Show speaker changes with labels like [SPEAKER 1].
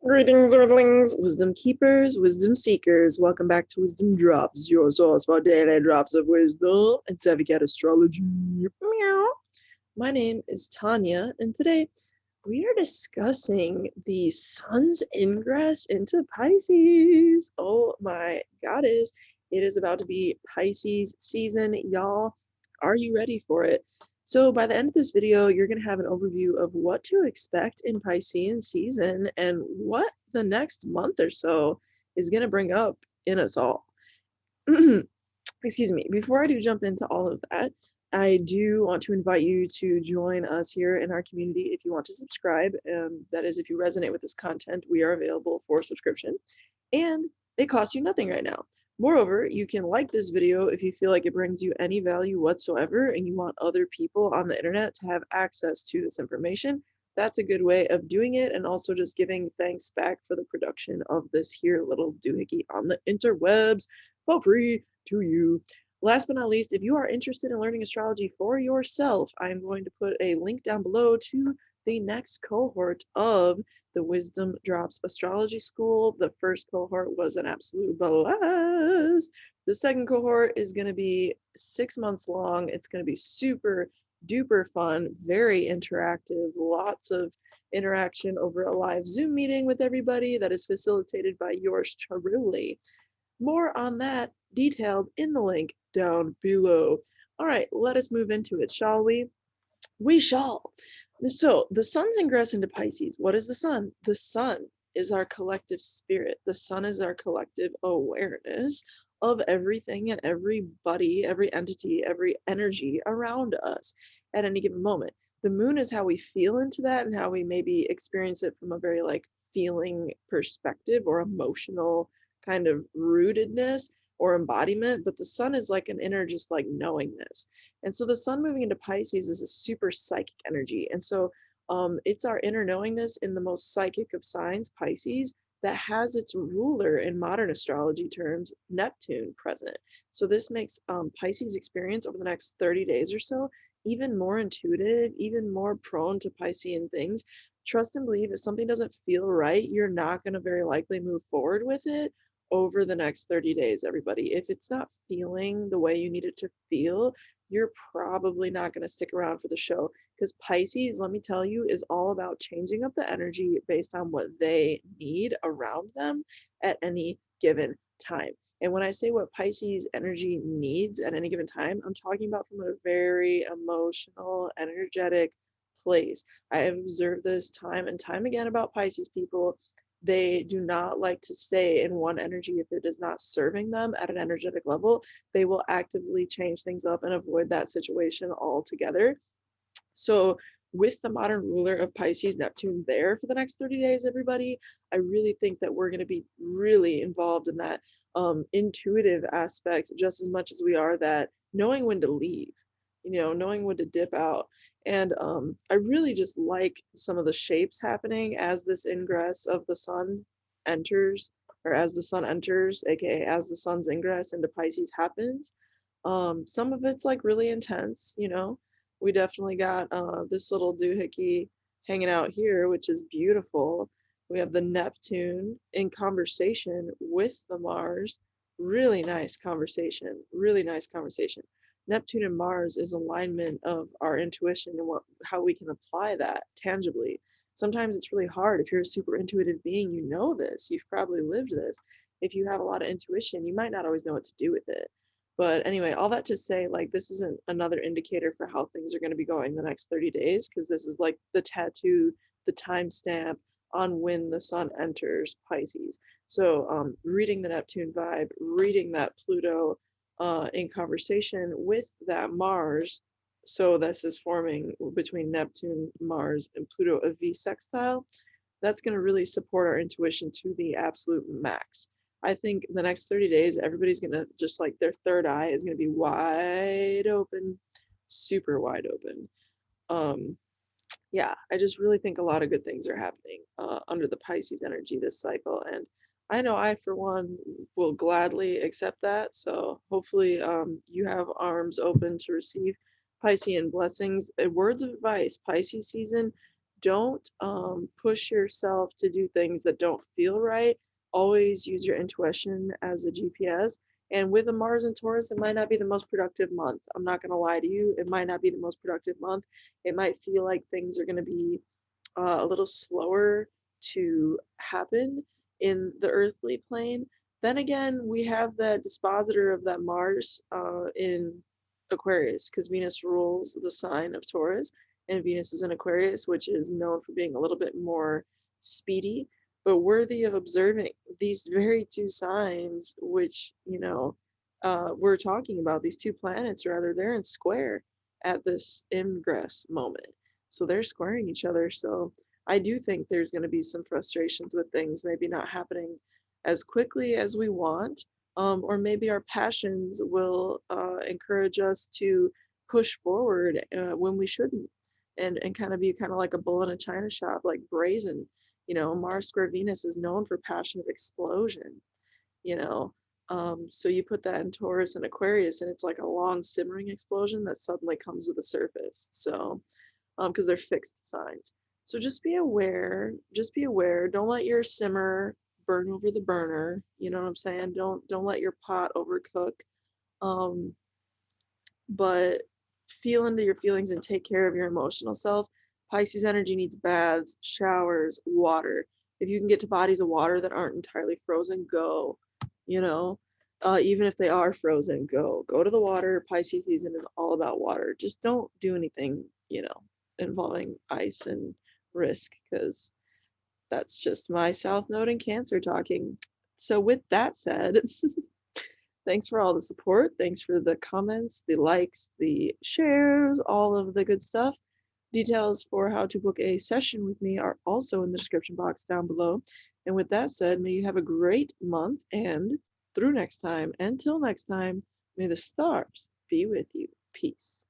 [SPEAKER 1] Greetings, Earthlings, wisdom keepers, wisdom seekers. Welcome back to WizdomDropz, your source for daily drops of wisdom and savvy cat astrology. Meow. My name is Tonia, and today we are discussing the sun's ingress into Pisces. Oh my goddess, it is about to be Pisces season, y'all. Are you ready for it? So by the end of this video, you're going to have an overview of what to expect in Piscean season and what the next month or so is going to bring up in us all. Excuse me. Before I do jump into all of that, I do want to invite you to join us here in our community if you want to subscribe. That is, if you resonate with this content, we are available for subscription. And it costs you nothing right now. Moreover, you can like this video if you feel like it brings you any value whatsoever and you want other people on the internet to have access to this information. That's a good way of doing it, and also just giving thanks back for the production of this here little doohickey on the interwebs for free to you. Last but not least, if you are interested in learning astrology for yourself, I'm going to put a link down below to the next cohort of the WizdomDropz Astrology School. The first cohort was an absolute blast. The second cohort is going to be 6 months long. It's going to be super duper fun, very interactive, lots of interaction over a live Zoom meeting with everybody that is facilitated by yours truly. More on that detailed in the link down below. All right, let us move into it, shall we? We shall. So the sun's ingress into Pisces. What is the sun? The sun is our collective spirit. The sun is our collective awareness of everything and everybody, every entity, every energy around us at any given moment. The moon is how we feel into that and how we maybe experience it from a very like feeling perspective or emotional kind of rootedness or embodiment, but the sun is like an inner just like knowingness. And so the sun moving into Pisces is a super psychic energy. And so it's our inner knowingness in the most psychic of signs, Pisces, that has its ruler in modern astrology terms, Neptune, present. So this makes Pisces experience over the next 30 days or so even more intuitive, even more prone to Piscean things. Trust and believe if something doesn't feel right, you're not going to very likely move forward with it over the next 30 days, everybody. If it's not feeling the way you need it to feel, you're probably not going to stick around for the show, because Pisces, let me tell you, is all about changing up the energy based on what they need around them at any given time. And when I say what Pisces energy needs at any given time, I'm talking about from a very emotional, energetic place. I have observed this time and time again about Pisces people. They do not like to stay in one energy if it is not serving them at an energetic level. They will actively change things up and avoid that situation altogether. So with the modern ruler of Pisces, Neptune, there for the next 30 days, everybody, I really think that we're going to be really involved in that intuitive aspect just as much as we are that knowing when to leave, knowing when to dip out. And I really just like some of the shapes happening as this ingress of the sun enters, or as the sun enters, aka as the sun's ingress into Pisces happens. Some of it's like really intense, we definitely got this little doohickey hanging out here, which is beautiful. We have the Neptune in conversation with the Mars. Really nice conversation. Really nice conversation. Neptune and Mars is alignment of our intuition and how we can apply that tangibly. Sometimes it's really hard. If you're a super intuitive being, you know this. You've probably lived this. If you have a lot of intuition, you might not always know what to do with it. But anyway, all that to say, like, this isn't another indicator for how things are going to be going the next 30 days, because this is like the tattoo, the timestamp on when the sun enters Pisces. So reading the Neptune vibe, reading that Pluto in conversation with that Mars. So this is forming between Neptune, Mars, and Pluto a V sextile. That's going to really support our intuition to the absolute max. I think the next 30 days, everybody's going to just like their third eye is going to be wide open, super wide open. Yeah, I just really think a lot of good things are happening under the Pisces energy this cycle. And I know I, for one, will gladly accept that. So hopefully you have arms open to receive Piscean blessings. Words of advice, Pisces season, don't push yourself to do things that don't feel right. Always use your intuition as a GPS. And with a Mars and Taurus, it might not be the most productive month. I'm not going to lie to you. It might not be the most productive month. It might feel like things are going to be a little slower to happen in the earthly plane. Then again, we have that dispositor of that Mars in Aquarius, because Venus rules the sign of Taurus, and Venus is in Aquarius, which is known for being a little bit more speedy, but worthy of observing. These very two signs, which, we're talking about, these two planets, rather, they're in square at this ingress moment. So they're squaring each other. So I do think there's going to be some frustrations with things maybe not happening as quickly as we want, or maybe our passions will encourage us to push forward when we shouldn't, and kind of be kind of like a bull in a china shop, like brazen. Mars square Venus is known for passionate explosion. you know. So you put that in Taurus and Aquarius, and it's like a long simmering explosion that suddenly comes to the surface. So, because they're fixed signs. So just be aware. Just be aware. Don't let your simmer burn over the burner. You know what I'm saying? Don't let your pot overcook. Um, but feel into your feelings and take care of your emotional self. Pisces energy needs baths, showers, water. If you can get to bodies of water that aren't entirely frozen, go. You know, even if they are frozen, go. Go to the water. Pisces season is all about water. Just don't do anything, involving ice and risk, because that's just my South Node in Cancer talking. So with that said, thanks for all the support. Thanks for the comments, the likes, the shares, all of the good stuff. Details for how to book a session with me are also in the description box down below. And with that said, may you have a great month, and through next time, until next time, may the stars be with you. Peace.